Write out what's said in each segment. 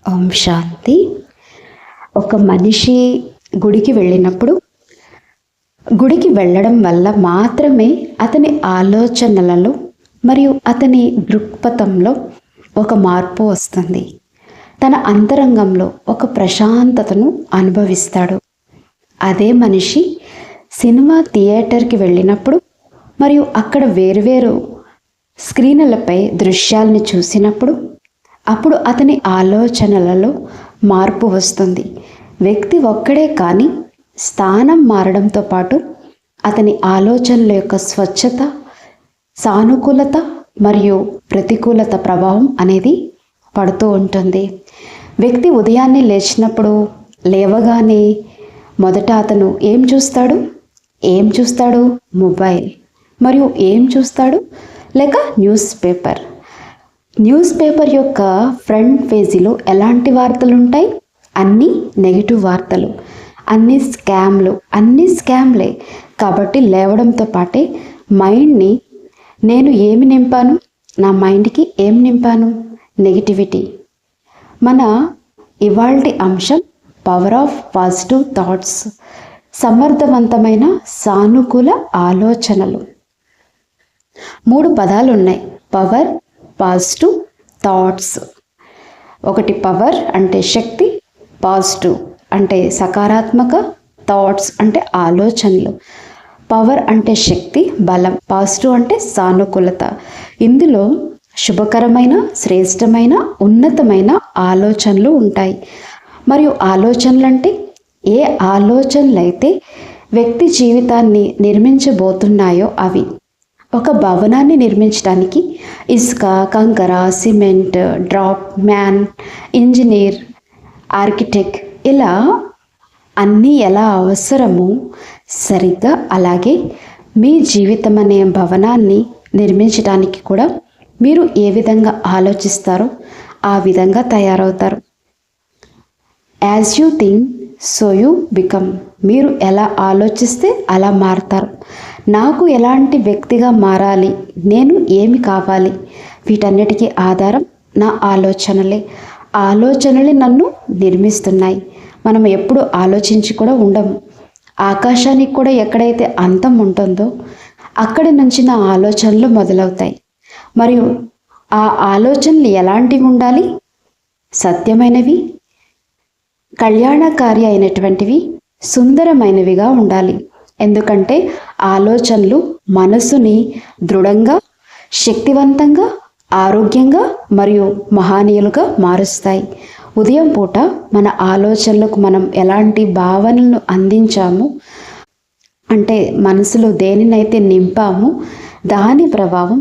ఓం శాంతి. ఒక మనిషి గుడికి వెళ్ళినప్పుడు గుడికి వెళ్ళడం వల్ల మాత్రమే అతని ఆలోచనలలో మరియు అతని దృక్పథంలో ఒక మార్పు వస్తుంది. తన అంతరంగంలో ఒక ప్రశాంతతను అనుభవిస్తాడు. అదే మనిషి సినిమా థియేటర్కి వెళ్ళినప్పుడు మరియు అక్కడ వేరువేరు స్క్రీన్లపై దృశ్యాల్ని చూసినప్పుడు అప్పుడు అతని ఆలోచనలలో మార్పు వస్తుంది. వ్యక్తి ఒక్కడే కానీ స్థానం మారడంతో పాటు అతని ఆలోచనల యొక్క స్వచ్ఛత, సానుకూలత మరియు ప్రతికూలత ప్రభావం అనేది పడుతూ ఉంటుంది. వ్యక్తి ఉదయాన్నే లేచినప్పుడు లేవగానే మొదట అతను ఏం చూస్తాడు? మొబైల్. మరియు ఏం చూస్తాడు? లేక న్యూస్ పేపర్ యొక్క ఫ్రంట్ పేజీలో ఎలాంటి వార్తలు ఉంటాయి? అన్నీ నెగిటివ్ వార్తలు, అన్ని స్కామ్లే. కాబట్టి లేవడంతో పాటే మైండ్ని నేను ఏమి నింపాను? నా మైండ్కి ఏం నింపాను? నెగిటివిటీ. మన ఇవాల్టి అంశం పవర్ ఆఫ్ పాజిటివ్ థాట్స్, సమర్థవంతమైన సానుకూల ఆలోచనలు. 3 పదాలు ఉన్నాయి: పవర్, పాజిటివ్, థాట్స్. ఒకటి పవర్ అంటే శక్తి, పాజిటివ్ అంటే సకారాత్మక, థాట్స్ అంటే ఆలోచనలు. పవర్ అంటే శక్తి, బలం. పాజిటివ్ అంటే సానుకూలత. ఇందులో శుభకరమైన, శ్రేష్టమైన, ఉన్నతమైన ఆలోచనలు ఉంటాయి. మరియు ఆలోచనలు అంటే ఏ ఆలోచనలైతే వ్యక్తి జీవితాన్ని నిర్మించబోతున్నాయో అవి. ఒక భవనాన్ని నిర్మించడానికి ఇసుక, కంకర, cement, drop man, engineer, architect ఇలా అన్నీ ఎలా అవసరమో సరిగ్గా అలాగే మీ జీవితం అనే భవనాన్ని నిర్మించడానికి కూడా మీరు ఏ విధంగా ఆలోచిస్తారో ఆ విధంగా తయారవుతారు. As you think so you become. మీరు ఎలా ఆలోచిస్తే అలా మారతారు. నాకు ఎలాంటి వ్యక్తిగా మారాలి, నేను ఏమి కావాలి, వీటన్నిటికీ ఆధారం నా ఆలోచనలే నన్ను నిర్మిస్తున్నాయి. మనం ఎప్పుడు ఆలోచించి కూడా ఉండము. ఆకాశానికి కూడా ఎక్కడైతే అంతం ఉంటుందో అక్కడి నుంచి నా ఆలోచనలు మొదలవుతాయి. మరియు ఆ ఆలోచనలు ఎలాంటివి ఉండాలి? సత్యమైనవి, కళ్యాణకారి అయినటువంటివి, సుందరమైనవిగా ఉండాలి. ఎందుకంటే ఆలోచనలు మనసుని దృఢంగా, శక్తివంతంగా, ఆరోగ్యంగా మరియు మహనీయులుగా మారుస్తాయి. ఉదయం పూట మన ఆలోచనలకు మనం ఎలాంటి భావనలను అందించాము అంటే మనసులో దేనినైతే నింపాము దాని ప్రభావం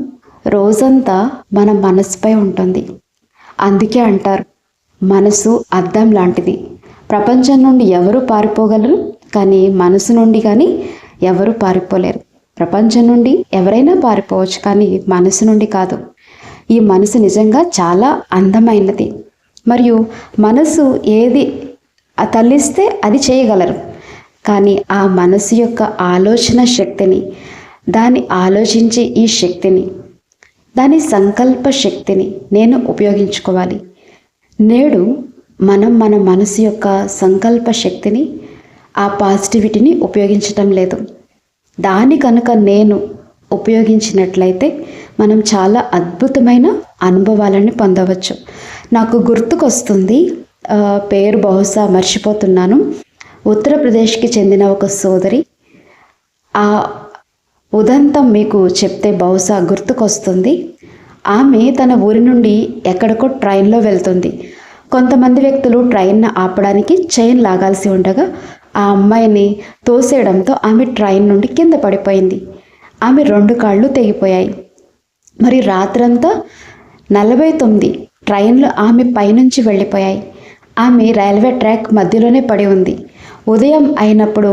రోజంతా మన మనసుపై ఉంటుంది. అందుకే అంటారు మనసు అద్దం లాంటిది. ప్రపంచం నుండి ఎవరు పారిపోగలరు, కానీ మనసు నుండి కానీ ఎవరు పారిపోలేరు. ప్రపంచం నుండి ఎవరైనా పారిపోవచ్చు, కానీ మనసు నుండి కాదు. ఈ మనసు నిజంగా చాలా అందమైనది. మరియు మనసు ఏది తల్లిస్తే అది చేయగలరు, కానీ ఆ మనసు యొక్క ఆలోచన శక్తిని, దాన్ని ఆలోచించే ఈ శక్తిని, దాని సంకల్ప శక్తిని నేను ఉపయోగించుకోవాలి. నేడు మనం మన మనసు యొక్క సంకల్ప శక్తిని, ఆ పాజిటివిటీని ఉపయోగించటం లేదు. దాని కనుక నేను ఉపయోగించినట్లయితే మనం చాలా అద్భుతమైన అనుభవాలను పొందవచ్చు. నాకు గుర్తుకొస్తుంది, పేరు బహుశా మర్చిపోతున్నాను. ఉత్తరప్రదేశ్కి చెందిన ఒక సోదరి, ఆ ఉదంతం మీకు చెప్తే బహుశా గుర్తుకొస్తుంది. ఆమె తన ఊరి నుండి ఎక్కడికో ట్రైన్లో వెళ్తుంది. కొంతమంది వ్యక్తులు ట్రైన్ ఆపడానికి చైన్ లాగాల్సి ఉండగా ఆ అమ్మాయిని తోసేయడంతో ఆమె ట్రైన్ నుండి కింద పడిపోయింది. ఆమె 2 కాళ్ళు తెగిపోయాయి. మరి రాత్రంతా 49 ట్రైన్లు ఆమె పైనుంచి వెళ్ళిపోయాయి. ఆమె రైల్వే ట్రాక్ మధ్యలోనే పడి ఉంది. ఉదయం అయినప్పుడు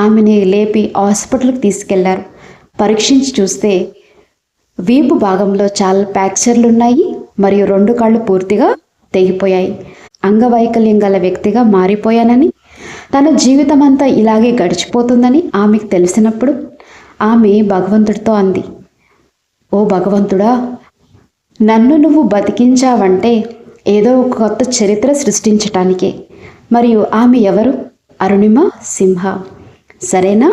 ఆమెని లేపి హాస్పిటల్కి తీసుకెళ్లారు. పరీక్షించి చూస్తే వీపు భాగంలో చాలా ఫ్రాక్చర్లు ఉన్నాయి మరియు 2 కాళ్ళు పూర్తిగా తెగిపోయాయి. అంగవైకల్యం గల వ్యక్తిగా మారిపోయానని, తన జీవితం అంతా ఇలాగే గడిచిపోతుందని ఆమెకు తెలిసినప్పుడు ఆమె భగవంతుడితో అంది, ఓ భగవంతుడా, నన్ను నువ్వు బతికించావంటే ఏదో ఒక కొత్త చరిత్ర సృష్టించటానికే. మరియు ఆమె ఎవరు? అరుణిమ సింహ. సరేనా?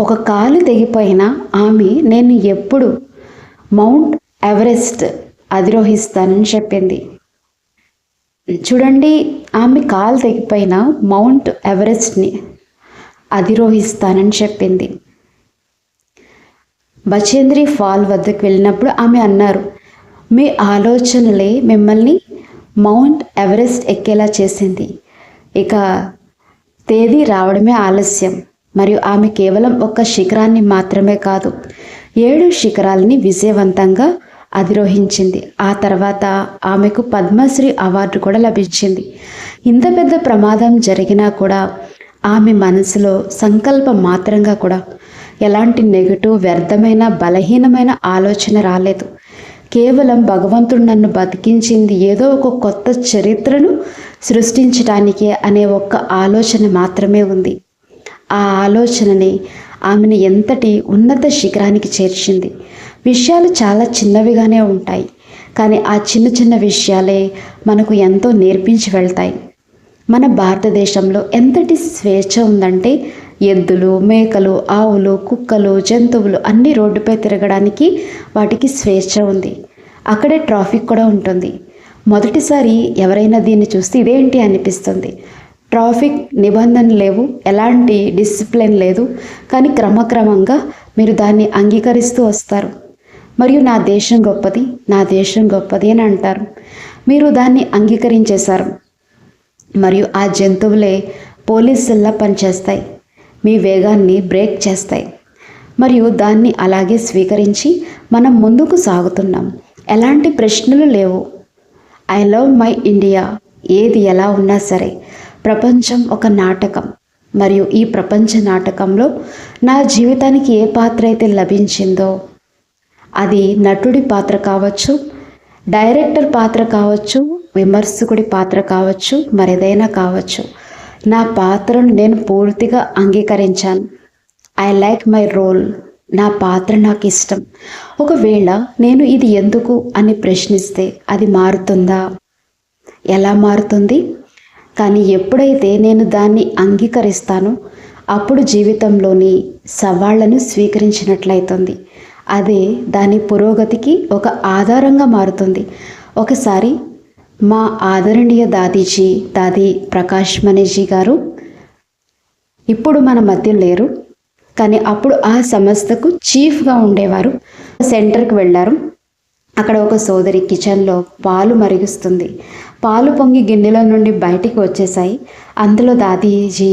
ఒక కాలు తెగిపోయిన ఆమె నేను ఎప్పుడు మౌంట్ ఎవరెస్ట్ అధిరోహిస్తానని చెప్పింది. చూడండి, ఆమె కాలు తెగిపోయిన మౌంట్ ఎవరెస్ట్ని అధిరోహిస్తానని చెప్పింది. బచేంద్రి ఫాల్ వద్దకు వెళ్ళినప్పుడు ఆమె అన్నారు, మీ ఆలోచనలే మిమ్మల్ని మౌంట్ ఎవరెస్ట్ ఎక్కేలా చేసింది. ఇక తేదీ రావడమే ఆలస్యం. మరియు ఆమె కేవలం ఒక్క శిఖరాన్ని మాత్రమే కాదు, 7 శిఖరాలని విజయవంతంగా అధిరోహించింది. ఆ తర్వాత ఆమెకు పద్మశ్రీ అవార్డు కూడా లభించింది. ఇంత పెద్ద ప్రమాదం జరిగినా కూడా ఆమె మనసులో సంకల్పం మాత్రంగా కూడా ఎలాంటి నెగటివ్, వ్యర్థమైన, బలహీనమైన ఆలోచన రాలేదు. కేవలం భగవంతుడు నన్ను బతికించింది ఏదో ఒక కొత్త చరిత్రను సృష్టించటానికే అనే ఒక్క ఆలోచన మాత్రమే ఉంది. ఆ ఆలోచనని ఆమెను ఎంతటి ఉన్నత శిఖరానికి చేర్చింది. విషయాలు చాలా చిన్నవిగానే ఉంటాయి, కానీ ఆ చిన్న చిన్న విషయాలే మనకు ఎంతో నేర్పించి వెళ్తాయి. మన భారతదేశంలో ఎంతటి స్వేచ్ఛ ఉందంటే, ఎద్దులు, మేకలు, ఆవులు, కుక్కలు, జంతువులు అన్నీ రోడ్డుపై తిరగడానికి వాటికి స్వేచ్ఛ ఉంది. అక్కడే ట్రాఫిక్ కూడా ఉంటుంది. మొదటిసారి ఎవరైనా దీన్ని చూస్తే ఇదేంటి అనిపిస్తుంది. ట్రాఫిక్ నిబంధనలు లేవు, ఎలాంటి డిసిప్లిన్ లేదు, కానీ క్రమక్రమంగా మీరు దాన్ని అంగీకరిస్తూ వస్తారు. మరియు నా దేశం గొప్పది, నా దేశం గొప్పది అని అంటారు. మీరు దాన్ని అంగీకరించేశారు. మరియు ఆ జంతువులే పోలీసుల్లా పనిచేస్తాయి, మీ వేగాన్ని బ్రేక్ చేస్తాయి. మరియు దాన్ని అలాగే స్వీకరించి మనం ముందుకు సాగుతున్నాం. ఎలాంటి ప్రశ్నలు లేవు. I love my India. ఏది ఎలా ఉన్నా సరే, ప్రపంచం ఒక నాటకం. మరియు ఈ ప్రపంచ నాటకంలో నా జీవితానికి ఏ పాత్ర అయితే లభించిందో, అది నటుడి పాత్ర కావచ్చు, డైరెక్టర్ పాత్ర కావచ్చు, విమర్శకుడి పాత్ర కావచ్చు, మరేదైనా కావచ్చు, నా పాత్రను నేను పూర్తిగా అంగీకరించాను. I like my role. నా పాత్ర నాకు ఇష్టం. ఒకవేళ నేను ఇది ఎందుకు అని ప్రశ్నిస్తే అది మారుతుందా? ఎలా మారుతుంది? కానీ ఎప్పుడైతే నేను దాన్ని అంగీకరిస్తానో అప్పుడు జీవితంలోని సవాళ్లను స్వీకరించినట్లయితుంది. అదే దాని పురోగతికి ఒక ఆధారంగా మారుతుంది. ఒకసారి మా ఆదరణీయ దాది ప్రకాష్ మణిజీ గారు ఇప్పుడు మన మధ్య లేరు, కానీ అప్పుడు ఆ సంస్థకు చీఫ్గా ఉండేవారు. సెంటర్కి వెళ్ళారు. అక్కడ ఒక సోదరి కిచెన్లో పాలు మరిగిస్తుంది. పాలు పొంగి గిన్నెల నుండి బయటికి వచ్చేసాయి. అందులో దాదీజీ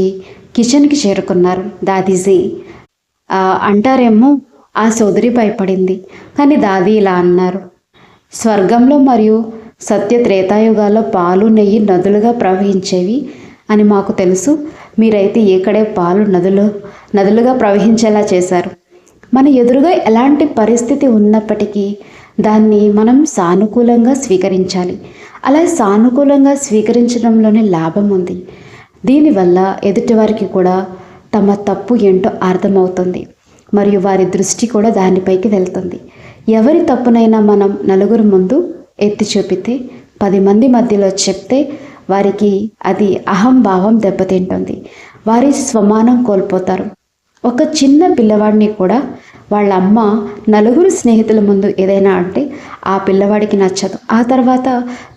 కిచెన్కి చేరుకున్నారు. దాదీజీ అంటారేమో ఆ సోదరి భయపడింది. కానీ దాది ఇలా అన్నారు, స్వర్గంలో మరియు సత్య త్రేతాయుగాల్లో పాలు, నెయ్యి నదులుగా ప్రవహించేవి అని మాకు తెలుసు. మీరైతే ఇక్కడే పాలు నదులుగా ప్రవహించేలా చేశారు. మన ఎదురుగా ఎలాంటి పరిస్థితి ఉన్నప్పటికీ దాన్ని మనం సానుకూలంగా స్వీకరించాలి. అలా సానుకూలంగా స్వీకరించడంలోనే లాభం ఉంది. దీనివల్ల ఎదుటివారికి కూడా తమ తప్పు ఏంటో అర్థమవుతుంది మరియు వారి దృష్టి కూడా దానిపైకి వెళ్తుంది. ఎవరి తప్పునైనా మనం నలుగురు ముందు ఎత్తి చూపితే, 10 మంది మధ్యలో చెప్తే వారికి అది అహంభావం దెబ్బతింటుంది. వారి స్వమానం కోల్పోతారు. ఒక చిన్న పిల్లవాడిని కూడా వాళ్ళ అమ్మ నలుగురు స్నేహితుల ముందు ఏదైనా అంటే ఆ పిల్లవాడికి నచ్చదు. ఆ తర్వాత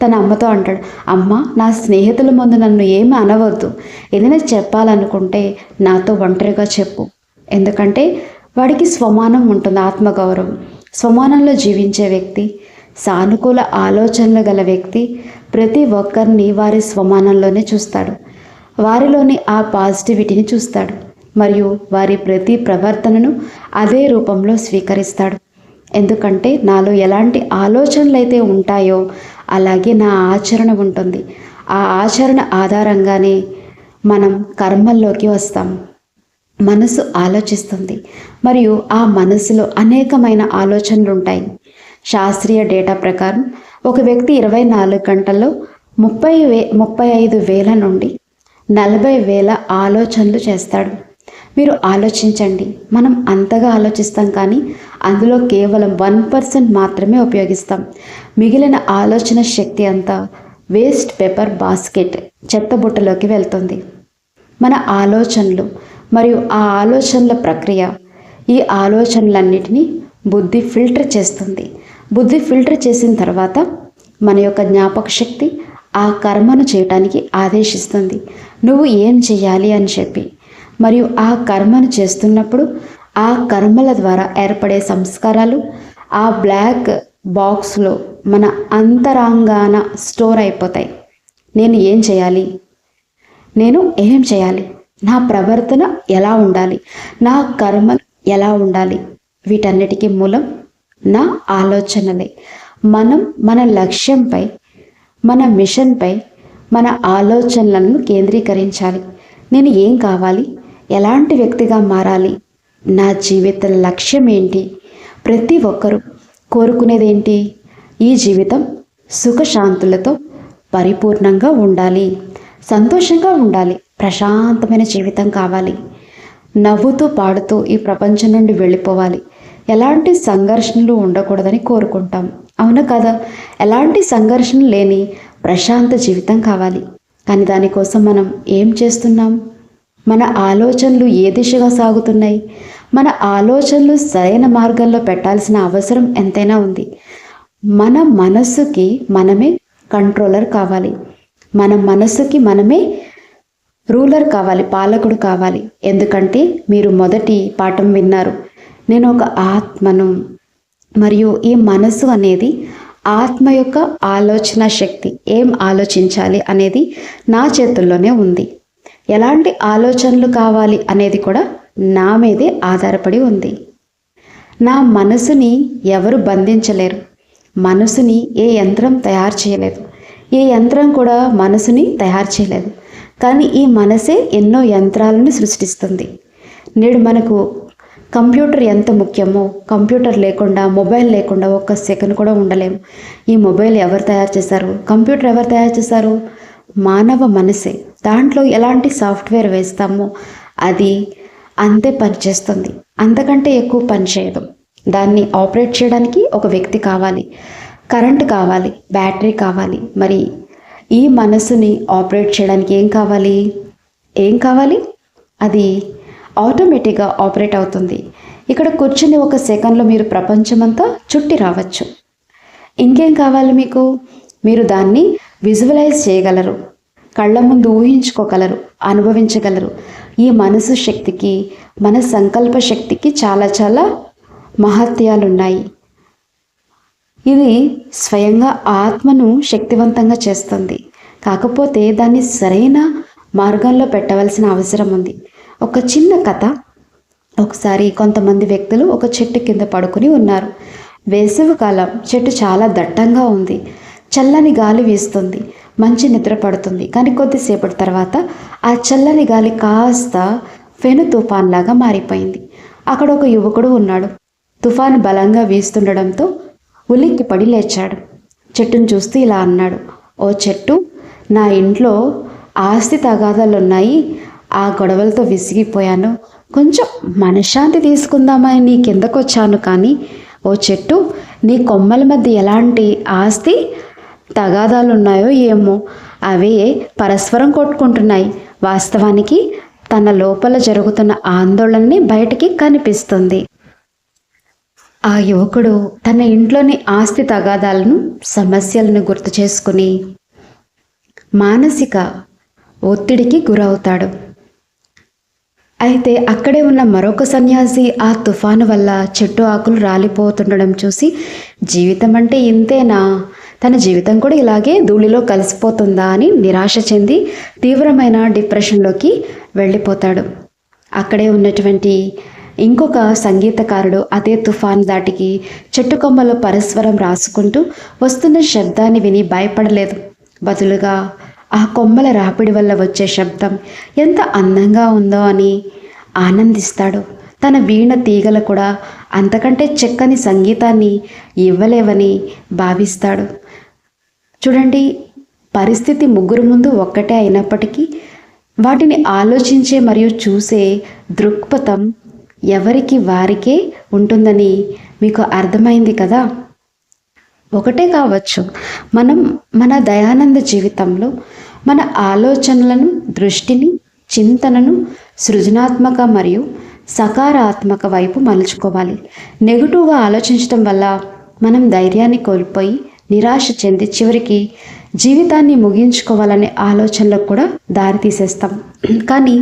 తన అమ్మతో అంటాడు, అమ్మ నా స్నేహితుల ముందు నన్ను ఏమీ అనవద్దు, ఏదైనా చెప్పాలనుకుంటే నాతో ఒంటరిగా చెప్పు. ఎందుకంటే వాడికి స్వమానం ఉంటుంది, ఆత్మగౌరవం. స్వమానంలో జీవించే వ్యక్తి, సానుకూల ఆలోచనలు గల వ్యక్తి ప్రతి ఒక్కరిని వారి స్వమానంలోనే చూస్తాడు. వారిలోని ఆ పాజిటివిటీని చూస్తాడు మరియు వారి ప్రతి ప్రవర్తనను అదే రూపంలో స్వీకరిస్తాడు. ఎందుకంటే నాలో ఎలాంటి ఆలోచనలు అయితే ఉంటాయో అలాగే నా ఆచరణ ఉంటుంది. ఆ ఆచరణ ఆధారంగానే మనం కర్మల్లోకి వస్తాం. మనసు ఆలోచిస్తుంది మరియు ఆ మనసులో అనేకమైన ఆలోచనలు ఉంటాయి. శాస్త్రీయ డేటా ప్రకారం ఒక వ్యక్తి 24 గంటల్లో 35,000 నుండి 40,000 ఆలోచనలు చేస్తాడు. మీరు ఆలోచించండి. మనం అంతగా ఆలోచిస్తాం, కానీ అందులో కేవలం 1% మాత్రమే ఉపయోగిస్తాం. మిగిలిన ఆలోచన శక్తి అంతా వేస్ట్ పేపర్ బాస్కెట్, చెత్తబుట్టలోకి వెళ్తుంది. మన ఆలోచనలు మరియు ఆ ఆలోచనల ప్రక్రియ, ఈ ఆలోచనలన్నిటినీ బుద్ధి ఫిల్టర్ చేస్తుంది. బుద్ధి ఫిల్టర్ చేసిన తర్వాత మన యొక్క జ్ఞాపక శక్తి ఆ కర్మను చేయటానికి ఆదేశిస్తుంది, నువ్వు ఏం చేయాలి అని చెప్పి. మరియు ఆ కర్మను చేస్తున్నప్పుడు ఆ కర్మల ద్వారా ఏర్పడే సంస్కారాలు ఆ బ్లాక్ బాక్స్లో మన అంతరంగాన స్టోర్ అయిపోతాయి. నేను ఏం చేయాలి, నేను ఏం చేయాలి, నా ప్రవర్తన ఎలా ఉండాలి, నా కర్మ ఎలా ఉండాలి, వీటన్నిటికీ మూలం నా ఆలోచనలే. మనం మన లక్ష్యంపై, మన మిషన్పై మన ఆలోచనలను కేంద్రీకరించాలి. నేను ఏం కావాలి, ఎలాంటి వ్యక్తిగా మారాలి, నా జీవిత లక్ష్యం ఏంటి. ప్రతి ఒక్కరూ కోరుకునేదేంటి, ఈ జీవితం సుఖశాంతులతో పరిపూర్ణంగా ఉండాలి, సంతోషంగా ఉండాలి, ప్రశాంతమైన జీవితం కావాలి, నవ్వుతూ పాడుతూ ఈ ప్రపంచం నుండి వెళ్ళిపోవాలి, ఎలాంటి సంఘర్షణలు ఉండకూడదని కోరుకుంటాం. అవునా కదా? ఎలాంటి సంఘర్షణ లేని ప్రశాంత జీవితం కావాలి. కానీ దానికోసం మనం ఏం చేస్తున్నాం? మన ఆలోచనలు ఏ దిశగా సాగుతున్నాయి? మన ఆలోచనలు సరైన మార్గంలో పెట్టాల్సిన అవసరం ఎంతైనా ఉంది. మన మనస్సుకి మనమే కంట్రోలర్ కావాలి. మన మనస్సుకి మనమే రూలర్ కావాలి, పాలకుడు కావాలి. ఎందుకంటే మీరు మొదటి పాఠం విన్నారు, నేను ఒక ఆత్మను. మరియు ఈ మనస్సు అనేది ఆత్మ యొక్క ఆలోచన శక్తి. ఏం ఆలోచించాలి అనేది నా చేతుల్లోనే ఉంది. ఎలాంటి ఆలోచనలు కావాలి అనేది కూడా నా మీదే ఆధారపడి ఉంది. నా మనసుని ఎవరు బంధించలేరు. మనసుని ఏ యంత్రం తయారు చేయలేదు. ఏ యంత్రం కూడా మనసుని తయారు చేయలేదు. కానీ ఈ మనసే ఎన్నో యంత్రాలను సృష్టిస్తుంది. నేడు మనకు కంప్యూటర్ ఎంత ముఖ్యమో, కంప్యూటర్ లేకుండా, మొబైల్ లేకుండా ఒక్క సెకండ్ కూడా ఉండలేము. ఈ మొబైల్ ఎవరు తయారు చేశారు, కంప్యూటర్ ఎవరు తయారు చేశారు? మానవ మనసే. దాంట్లో ఎలాంటి సాఫ్ట్వేర్ వేస్తామో అది అంతే పనిచేస్తుంది, అంతకంటే ఎక్కువ పని చేయదు. దాన్ని ఆపరేట్ చేయడానికి ఒక వ్యక్తి కావాలి, కరెంటు కావాలి, బ్యాటరీ కావాలి. మరి ఈ మనసుని ఆపరేట్ చేయడానికి ఏం కావాలి? అది ఆటోమేటిక్గా ఆపరేట్ అవుతుంది. ఇక్కడ కూర్చుని ఒక సెకండ్లో మీరు ప్రపంచమంతా చుట్టి రావచ్చు. ఇంకేం కావాలి మీకు? మీరు దాన్ని విజువలైజ్ చేయగలరు, కళ్ళ ముందు ఊహించుకోగలరు, అనుభవించగలరు. ఈ మనసు శక్తికి, మన సంకల్ప శక్తికి చాలా చాలా మహత్యాలు ఉన్నాయి. ఇది స్వయంగా ఆత్మను శక్తివంతంగా చేస్తుంది. కాకపోతే దాన్ని సరైన మార్గంలో పెట్టవలసిన అవసరం ఉంది. ఒక చిన్న కథ. ఒకసారి కొంతమంది వ్యక్తులు ఒక చెట్టు కింద పడుకుని ఉన్నారు. వేసవికాలం, చెట్టు చాలా దట్టంగా ఉంది, చల్లని గాలి వీస్తుంది, మంచి నిద్ర పడుతుంది. కానీ కొద్దిసేపటి తర్వాత ఆ చల్లని గాలి కాస్త ఫెను తుఫాన్లాగా మారిపోయింది. అక్కడ ఒక యువకుడు ఉన్నాడు. తుఫాను బలంగా వీస్తుండడంతో ఉలిక్కిపడి లేచాడు. చెట్టును చూస్తూ ఇలా అన్నాడు, ఓ చెట్టు, నా ఇంట్లో ఆస్తి తగాదాలున్నాయి, ఆ గొడవలతో విసిగిపోయాను, కొంచెం మనశ్శాంతి తీసుకుందామని నీ కిందకు వచ్చాను. కానీ ఓ చెట్టు, నీ కొమ్మల మధ్య ఎలాంటి ఆస్తి తగాదాలు ఉన్నాయో ఏమో, అవే పరస్పరం కొట్టుకుంటున్నాయి. వాస్తవానికి తన లోపల జరుగుతున్న ఆందోళనని బయటికి కనిపిస్తుంది. ఆ యువకుడు తన ఇంట్లోని ఆస్తి తగాదాలను, సమస్యలను గుర్తు చేసుకుని మానసిక ఒత్తిడికి గురవుతాడు. అయితే అక్కడే ఉన్న మరొక సన్యాసి ఆ తుఫాను వల్ల చెట్టు ఆకులు రాలిపోతుండడం చూసి, జీవితం అంటే ఇంతేనా, తన జీవితం కూడా ఇలాగే ధూళిలో కలిసిపోతుందా అని నిరాశ చెంది తీవ్రమైన డిప్రెషన్లోకి వెళ్ళిపోతాడు. అక్కడే ఉన్నటువంటి ఇంకొక సంగీతకారుడు అదే తుఫాన్ దాటికి చెట్టు కొమ్మలో పరస్పరం రాసుకుంటూ వస్తున్న శబ్దాన్ని విని భయపడలేదు. బదులుగా ఆ కొమ్మల రాపిడి వల్ల వచ్చే శబ్దం ఎంత అందంగా ఉందో అని ఆనందిస్తాడు. తన వీణ తీగలు కూడా అంతకంటే చక్కని సంగీతాన్ని ఇవ్వలేవని భావిస్తాడు. చూడండి, పరిస్థితి ముగ్గురు ముందు ఒక్కటే అయినప్పటికీ వాటిని ఆలోచించే మరియు చూసే దృక్పథం ఎవరికి వారికే ఉంటుందని మీకు అర్థమైంది కదా. ఒకటే కావచ్చు. మనం మన దయానంద జీవితంలో మన ఆలోచనలను, దృష్టిని, చింతనను సృజనాత్మక మరియు సకారాత్మక వైపు మలుచుకోవాలి. నెగిటివ్గా ఆలోచించడం వల్ల మనం ధైర్యాన్ని కోల్పోయి నిరాశ చెంది చివరికి జీవితాన్ని ముగించుకోవాలనే ఆలోచనలకు కూడా దారి తీసేస్తాం. కానీ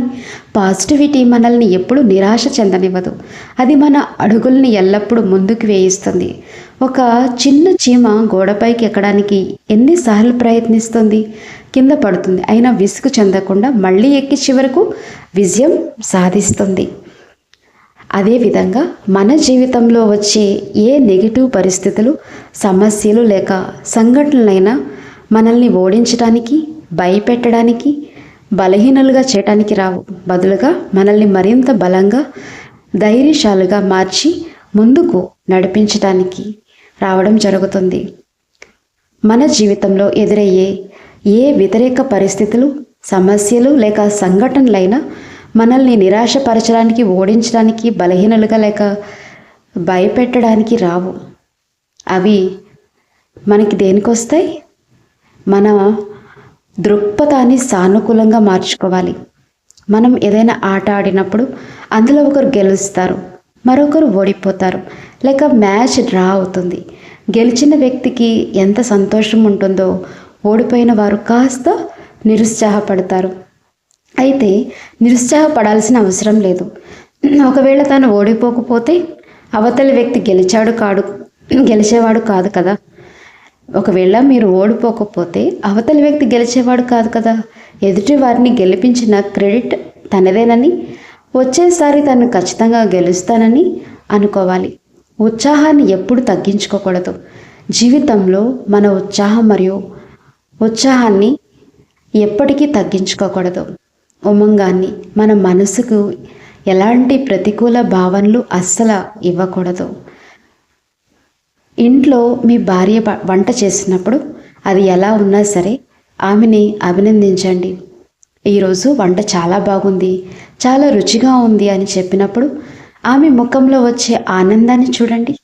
పాజిటివిటీ మనల్ని ఎప్పుడు నిరాశ చెందనివ్వదు. అది మన అడుగుల్ని ఎల్లప్పుడూ ముందుకు వేయిస్తుంది. ఒక చిన్న చీమ గోడపైకి ఎక్కడానికి ఎన్నిసార్లు ప్రయత్నిస్తుంది, కింద పడుతుంది, అయినా విసుగు చెందకుండా మళ్ళీ ఎక్కి చివరకు విజయం సాధిస్తుంది. అదేవిధంగా మన జీవితంలో వచ్చే ఏ నెగిటివ్ పరిస్థితులు, సమస్యలు లేక సంఘటనలైనా మనల్ని ఓడించడానికి, భయపెట్టడానికి, బలహీనలుగా చేయడానికి రావు. బదులుగా మనల్ని మరింత బలంగా, ధైర్యశాలుగా మార్చి ముందుకు నడిపించడానికి రావడం జరుగుతుంది. మన జీవితంలో ఎదురయ్యే ఏ వ్యతిరేక పరిస్థితులు, సమస్యలు లేక సంఘటనలైనా మనల్ని నిరాశపరచడానికి, ఓడించడానికి, బలహీనలుగా లేక భయపెట్టడానికి రావు. అవి మనకి దేనికొస్తాయి? మన దృక్పథాన్ని సానుకూలంగా మార్చుకోవాలి. మనం ఏదైనా ఆట ఆడినప్పుడు అందులో ఒకరు గెలుస్తారు, మరొకరు ఓడిపోతారు, లేక మ్యాచ్ డ్రా అవుతుంది. గెలిచిన వ్యక్తికి ఎంత సంతోషం ఉంటుందో ఓడిపోయిన వారు కాస్త నిరుత్సాహపడతారు. అయితే నిరుత్సాహపడాల్సిన అవసరం లేదు. ఒకవేళ తను ఓడిపోకపోతే అవతలి వ్యక్తి గెలిచేవాడు కాదు కదా. ఒకవేళ మీరు ఓడిపోకపోతే అవతలి వ్యక్తి గెలిచేవాడు కాదు కదా. ఎదుటి వారిని గెలిపించిన క్రెడిట్ తనదేనని, వచ్చేసారి తను ఖచ్చితంగా గెలుస్తానని అనుకోవాలి. ఉత్సాహాన్ని ఎప్పుడు తగ్గించుకోకూడదు. జీవితంలో మన ఉత్సాహాన్ని ఎప్పటికీ తగ్గించుకోకూడదు. ఉమంగాన్ని, మన మనసుకు ఎలాంటి ప్రతికూల భావనలు అస్సలు ఇవ్వకూడదు. ఇంట్లో మీ భార్య వంట చేసినప్పుడు అది ఎలా ఉన్నా సరే ఆమెని అభినందించండి. ఈరోజు వంట చాలా బాగుంది, చాలా రుచిగా ఉంది అని చెప్పినప్పుడు ఆమె ముఖంలో వచ్చే ఆనందాన్ని చూడండి.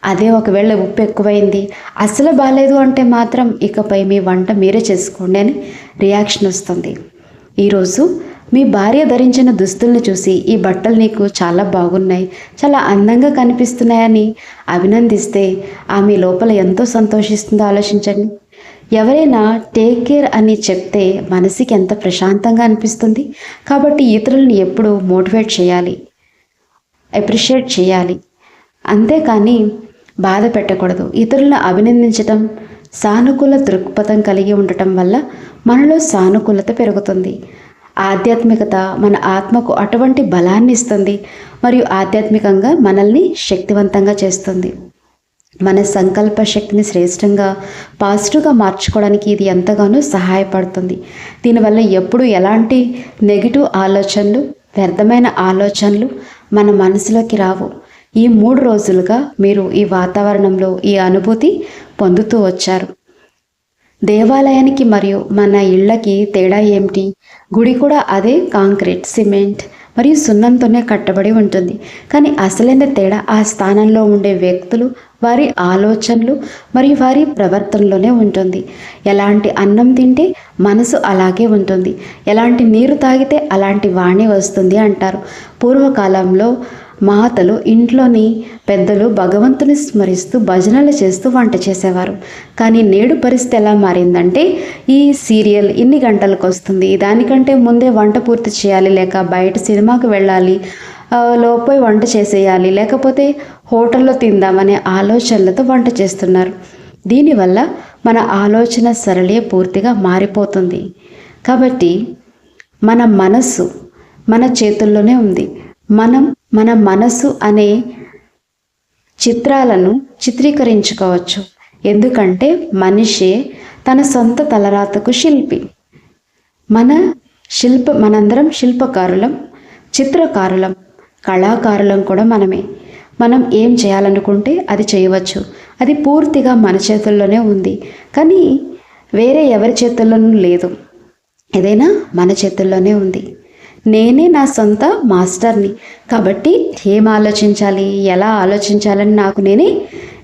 అదే ఒకవేళ ఉప్పు ఎక్కువైంది, అస్సలు బాగాలేదు అంటే మాత్రం ఇకపై మీ వంట మీరే చేసుకోండి అని రియాక్షన్ వస్తుంది. ఈరోజు మీ భార్య ధరించిన దుస్తుల్ని చూసి ఈ బట్టలు నీకు చాలా బాగున్నాయి, చాలా అందంగా కనిపిస్తున్నాయని అభినందిస్తే ఆమె లోపల ఎంతో సంతోషిస్తుందో ఆలోచించండి. ఎవరైనా టేక్ కేర్ అని చెప్తే మనసుకి ఎంత ప్రశాంతంగా అనిపిస్తుంది. కాబట్టి ఇతరులను ఎప్పుడు మోటివేట్ చేయాలి, అప్రిషియేట్ చేయాలి, అంతేకాని బాధ పెట్టకూడదు. ఇతరులను అభినందించటం, సానుకూల దృక్పథం కలిగి ఉండటం వల్ల మనలో సానుకూలత పెరుగుతుంది. ఆధ్యాత్మికత మన ఆత్మకు అటువంటి బలాన్ని ఇస్తుంది మరియు ఆధ్యాత్మికంగా మనల్ని శక్తివంతంగా చేస్తుంది. మన సంకల్ప శక్తిని శ్రేష్టంగా పాజిటివ్గా మార్చుకోవడానికి ఇది ఎంతగానో సహాయపడుతుంది. దీనివల్ల ఎప్పుడు ఎలాంటి నెగిటివ్ ఆలోచనలు, వ్యర్థమైన ఆలోచనలు మన మనసులోకి రావు. ఈ 3 రోజులుగా మీరు ఈ వాతావరణంలో ఈ అనుభూతి పొందుతూ వచ్చారు. దేవాలయానికి మరియు మన ఇళ్ళకి తేడా ఏమిటి? గుడి కూడా అదే కాంక్రీట్, సిమెంట్ మరియు సున్నంతోనే కట్టబడి ఉంటుంది. కానీ అసలైన తేడా ఆ స్థానంలో ఉండే వ్యక్తులు, వారి ఆలోచనలు మరియు వారి ప్రవర్తనలోనే ఉంటుంది. ఎలాంటి అన్నం తింటే మనసు అలాగే ఉంటుంది, ఎలాంటి నీరు తాగితే అలాంటి వాణి వస్తుంది అంటారు. పూర్వకాలంలో మాతలు, ఇంట్లోని పెద్దలు భగవంతుని స్మరిస్తూ భజనలు చేస్తూ వంట చేసేవారు. కానీ నేడు పరిస్థితి ఎలా మారిందంటే ఈ సీరియల్ ఇన్ని గంటలకు వస్తుంది, దానికంటే ముందే వంట పూర్తి చేయాలి, లేక బయట సినిమాకి వెళ్ళాలి, లోపోయి వంట చేసేయాలి, లేకపోతే హోటల్లో తిందామనే ఆలోచనలతో వంట చేస్తున్నారు. దీనివల్ల మన ఆలోచన సరళి పూర్తిగా మారిపోతుంది. కాబట్టి మన మనస్సు మన చేతుల్లోనే ఉంది. మనం మన మనసు అనే చిత్రాలను చిత్రీకరించుకోవచ్చు. ఎందుకంటే మనిషే తన సొంత తలరాతకు శిల్పి. మనందరం శిల్పకారులం, చిత్రకారులం, కళాకారులం కూడా మనమే. మనం ఏం చేయాలనుకుంటే అది చేయవచ్చు. అది పూర్తిగా మన చేతుల్లోనే ఉంది. కానీ వేరే ఎవరి చేతుల్లోనూ లేదు. ఏదైనా మన చేతుల్లోనే ఉంది. నేనే నా సొంత మాస్టర్ని. కాబట్టి ఏం ఆలోచించాలి, ఎలా ఆలోచించాలని నాకు నేనే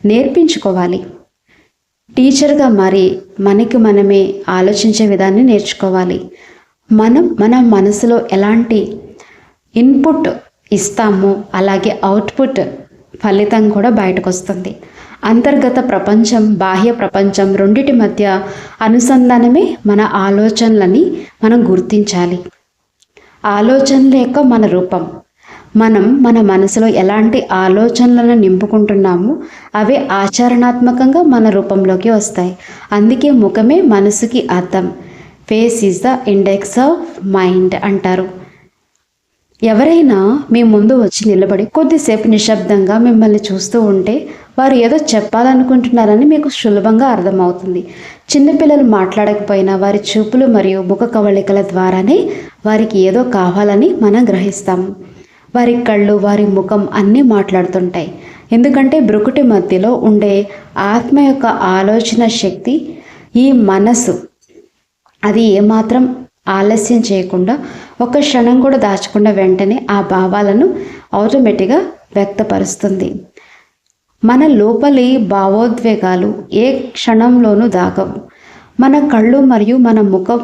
నేర్పించుకోవాలి. టీచర్గా మారి మనకి మనమే ఆలోచించే విధాన్ని నేర్చుకోవాలి. మన మనసులో ఎలాంటి ఇన్పుట్ ఇస్తామో అలాగే అవుట్పుట్ ఫలితం కూడా బయటకు వస్తుంది. అంతర్గత ప్రపంచం, బాహ్య ప్రపంచం రెండిటి మధ్య అనుసంధానమే మన ఆలోచనలని మనం గుర్తించాలి. ఆలోచనల యొక్క మన రూపం. మనం మన మనసులో ఎలాంటి ఆలోచనలను నింపుకుంటున్నామో అవే ఆచరణాత్మకంగా మన రూపంలోకి వస్తాయి. అందుకే ముఖమే మనసుకి అర్థం. Face is the index of mind అంటారు. ఎవరైనా మీ ముందు వచ్చి నిలబడి కొద్దిసేపు నిశ్శబ్దంగా మిమ్మల్ని చూస్తూ ఉంటే వారు ఏదో చెప్పాలనుకుంటున్నారని మీకు సులభంగా అర్థమవుతుంది. చిన్నపిల్లలు మాట్లాడకపోయినా వారి చూపులు మరియు ముఖ కవళికల ద్వారానే వారికి ఏదో కావాలని మనం గ్రహిస్తాము. వారి కళ్ళు, వారి ముఖం అన్నీ మాట్లాడుతుంటాయి. ఎందుకంటే బ్రుకుటి మధ్యలో ఉండే ఆత్మ యొక్క ఆలోచన శక్తి, ఈ మనసు, అది ఏమాత్రం ఆలస్యం చేయకుండా, ఒక క్షణం కూడా దాచకుండా వెంటనే ఆ భావాలను ఆటోమేటిక్గా వ్యక్తపరుస్తుంది. మన లోపలి భావోద్వేగాలు ఏ క్షణంలోనూ దాగవు. మన కళ్ళు మరియు మన ముఖం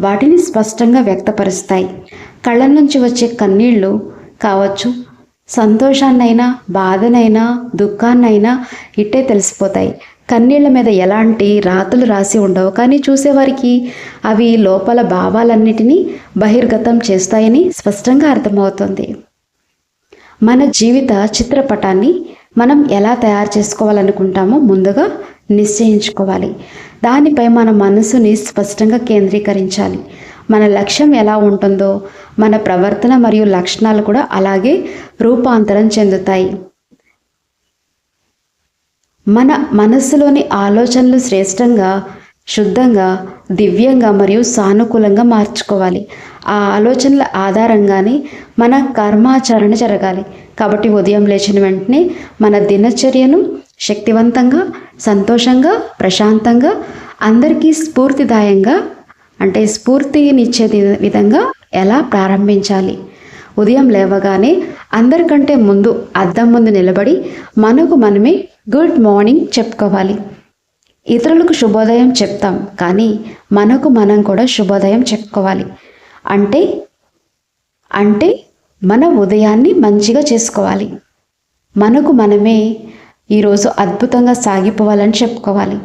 వాటిని స్పష్టంగా వ్యక్తపరుస్తాయి. కళ్ళ నుంచి వచ్చే కన్నీళ్ళు కావచ్చు, సంతోషాన్నైనా బాధనైనా దుఃఖాన్నైనా ఇట్టే తెలిసిపోతాయి. కన్నీళ్ల మీద ఎలాంటి రాతలు రాసి ఉండవు, కానీ చూసేవారికి అవి లోపల భావాలన్నిటినీ బహిర్గతం చేస్తాయని స్పష్టంగా అర్థమవుతుంది. మన జీవిత చిత్రపటాన్ని మనం ఎలా తయారు చేసుకోవాలనుకుంటామో ముందుగా నిశ్చయించుకోవాలి. దానిపై మన మనసుని స్పష్టంగా కేంద్రీకరించాలి. మన లక్ష్యం ఎలా ఉంటుందో మన ప్రవర్తన మరియు లక్షణాలు కూడా అలాగే రూపాంతరం చెందుతాయి. మన మనస్సులోని ఆలోచనలు శ్రేష్టంగా, శుద్ధంగా, దివ్యంగా మరియు సానుకూలంగా మార్చుకోవాలి. ఆ ఆలోచనల ఆధారంగానే మన కర్మాచరణ జరగాలి. కాబట్టి ఉదయం లేచిన వెంటనే మన దినచర్యను శక్తివంతంగా, సంతోషంగా, ప్రశాంతంగా, అందరికీ స్ఫూర్తిదాయంగా, అంటే స్ఫూర్తినిచ్చే విధంగా ఎలా ప్రారంభించాలి? ఉదయం లేవగానే అందరికంటే ముందు అద్దం ముందు నిలబడి మనకు మనమే గుడ్ మార్నింగ్ చెప్పుకోవాలి. ఇతరులకు శుభోదయం చెప్తాం, కానీ మనకు మనం కూడా శుభోదయం చెప్పుకోవాలి. అంటే మన ఉదయాన్ని మంచిగా చేసుకోవాలి. మనకు మనమే ఈరోజు అద్భుతంగా సాగిపోవాలని చెప్పుకోవాలి.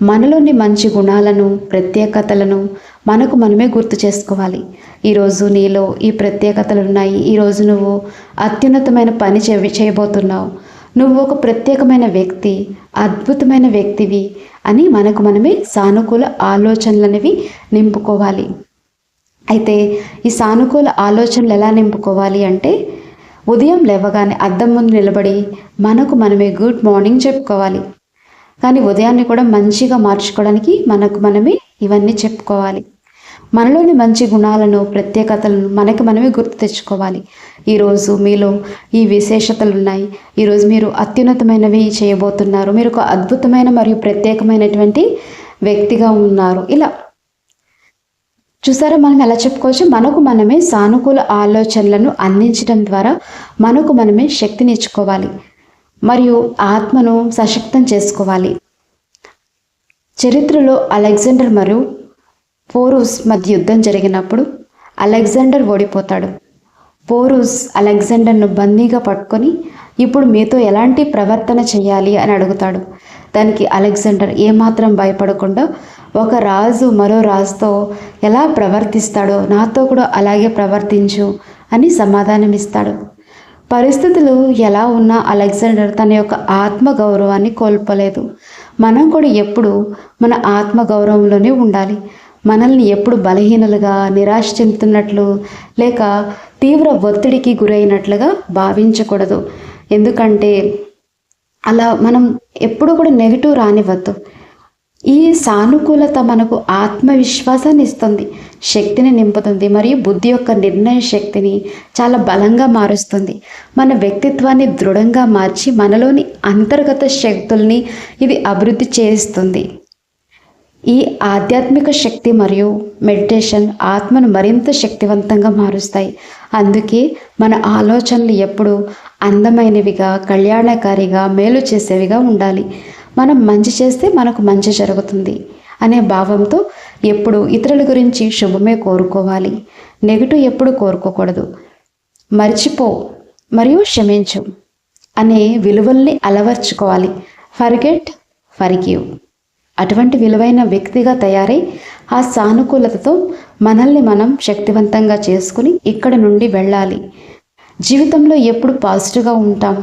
మనలోని మంచి గుణాలను, ప్రత్యేకతలను మనకు మనమే గుర్తు చేసుకోవాలి. ఈరోజు నీలో ఈ ప్రత్యేకతలు ఉన్నాయి, ఈరోజు నువ్వు అత్యున్నతమైన పని చేయబోతున్నావు, నువ్వు ఒక ప్రత్యేకమైన వ్యక్తి, అద్భుతమైన వ్యక్తివి అని మనకు మనమే సానుకూల ఆలోచనలనేవి నింపుకోవాలి. అయితే ఈ సానుకూల ఆలోచనలు ఎలా నింపుకోవాలి అంటే, ఉదయం లేవగానే అద్దం ముందు నిలబడి మనకు మనమే గుడ్ మార్నింగ్ చెప్పుకోవాలి. కానీ ఉదయాన్ని కూడా మంచిగా మార్చుకోవడానికి మనకు మనమే ఇవన్నీ చెప్పుకోవాలి. మనలోని మంచి గుణాలను, ప్రత్యేకతలను మనకి మనమే గుర్తు తెచ్చుకోవాలి. ఈరోజు మీలో ఈ విశేషతలు ఉన్నాయి, ఈరోజు మీరు అత్యున్నతమైనవి చేయబోతున్నారు, మీరు ఒక అద్భుతమైన మరియు ప్రత్యేకమైనటువంటి వ్యక్తిగా ఉన్నారు. ఇలా చూసారా, మనం ఎలా చెప్పుకోవచ్చు? మనకు మనమే సానుకూల ఆలోచనలను అందించడం ద్వారా మనకు మనమే శక్తిని ఇచ్చుకోవాలి మరియు ఆత్మను సశక్తం చేసుకోవాలి. చరిత్రలో అలెగ్జాండర్ మరియు పోరస్ మధ్య యుద్ధం జరిగినప్పుడు అలెగ్జాండర్ ఓడిపోతాడు. పోరస్ అలెగ్జాండర్ను బందీగా పట్టుకొని ఇప్పుడు మీతో ఎలాంటి ప్రవర్తన చేయాలి అని అడుగుతాడు. దానికి అలెగ్జాండర్ ఏమాత్రం భయపడకుండా ఒక రాజు మరో రాజుతో ఎలా ప్రవర్తిస్తాడో నాతో కూడా అలాగే ప్రవర్తించు అని సమాధానం ఇస్తాడు. పరిస్థితులు ఎలా ఉన్నా అలెగ్జాండర్ తన యొక్క ఆత్మగౌరవాన్ని కోల్పోలేదు. మనం కూడా ఎప్పుడు మన ఆత్మగౌరవంలోనే ఉండాలి. మనల్ని ఎప్పుడు బలహీనలుగా, నిరాశ చెందుతున్నట్లు లేక తీవ్ర ఒత్తిడికి గురైనట్లుగా భావించకూడదు. ఎందుకంటే అలా మనం ఎప్పుడు కూడా నెగిటివ్ రానివ్వద్దు. ఈ సానుకూలత మనకు ఆత్మవిశ్వాసాన్ని ఇస్తుంది, శక్తిని నింపుతుంది మరియు బుద్ధి యొక్క నిర్ణయ శక్తిని చాలా బలంగా మారుస్తుంది. మన వ్యక్తిత్వాన్ని దృఢంగా మార్చి మనలోని అంతర్గత శక్తుల్ని ఇది అభివృద్ధి చేస్తుంది. ఈ ఆధ్యాత్మిక శక్తి మరియు మెడిటేషన్ ఆత్మను మరింత శక్తివంతంగా మారుస్తాయి. అందుకే మన ఆలోచనలు ఎప్పుడు అందమైనవిగా, కళ్యాణకారిగా, మేలు చేసేవిగా ఉండాలి. మనం మంచి చేస్తే మనకు మంచి జరుగుతుంది అనే భావంతో ఎప్పుడు ఇతరుల గురించి శుభమే కోరుకోవాలి, నెగిటివ్ ఎప్పుడు కోరుకోకూడదు. మర్చిపో మరియు క్షమించు అనే విలువల్ని అలవర్చుకోవాలి. Forget, forgive. అటువంటి విలువైన వ్యక్తిగా తయారై ఆ సానుకూలతతో మనల్ని మనం శక్తివంతంగా చేసుకుని ఇక్కడి నుండి వెళ్ళాలి. జీవితంలో ఎప్పుడు పాజిటివ్గా ఉంటాం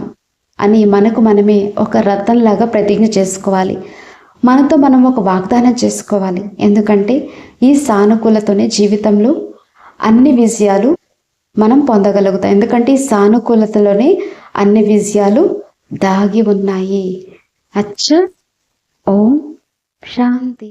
అని మనకు మనమే ఒక రథంలాగా ప్రతిజ్ఞ చేసుకోవాలి. మనతో మనం ఒక వాగ్దానం చేసుకోవాలి. ఎందుకంటే ఈ సానుకూలతోనే జీవితంలో అన్ని విజయాలు మనం పొందగలుగుతాం. ఎందుకంటే ఈ సానుకూలతలోనే అన్ని విజయాలు దాగి ఉన్నాయి. అచ్చ. ఓం శాంతి.